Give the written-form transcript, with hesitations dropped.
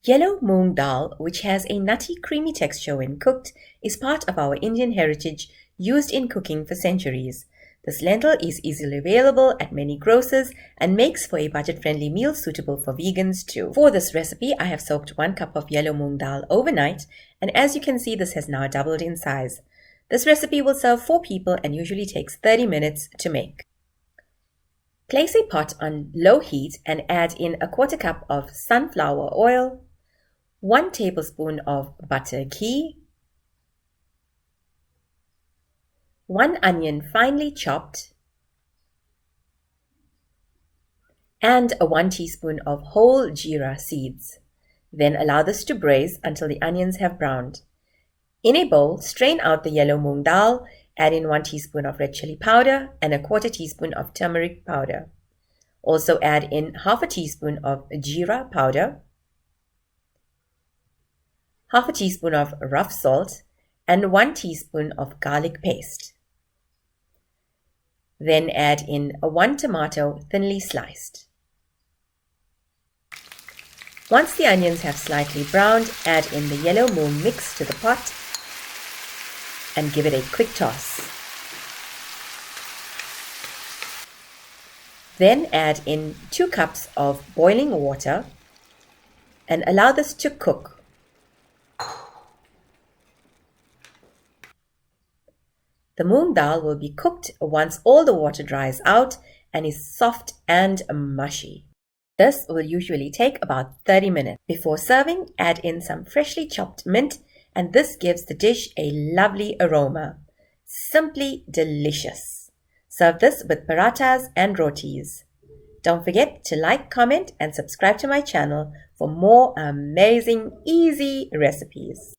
Yellow moong dal, which has a nutty, creamy texture when cooked, is part of our Indian heritage used in cooking for centuries. This lentil is easily available at many grocers and makes for a budget-friendly meal suitable for vegans too. For this recipe, I have soaked 1 cup of yellow moong dal overnight, and as you can see, this has now doubled in size. This recipe will serve 4 people and usually takes 30 minutes to make. Place a pot on low heat and add in a 1/4 cup of sunflower oil, 1 tablespoon of butter ghee, 1 onion finely chopped, and 1 teaspoon of whole jeera seeds. Then allow this to braise until the onions have browned. In a bowl, strain out the yellow moong dal, add in 1 teaspoon of red chilli powder and a 1/4 teaspoon of turmeric powder. Also add in 1/2 teaspoon of jeera powder, 1/2 teaspoon of rough salt, and 1 teaspoon of garlic paste. Then add in 1 tomato thinly sliced. Once the onions have slightly browned, add in the yellow moong mix to the pot and give it a quick toss. Then add in 2 cups of boiling water and allow this to cook. The moong dal will be cooked once all the water dries out and is soft and mushy. This will usually take about 30 minutes. Before serving, add in some freshly chopped mint, and this gives the dish a lovely aroma. Simply delicious. Serve this with parathas and rotis. Don't forget to like, comment, and subscribe to my channel for more amazing, easy recipes.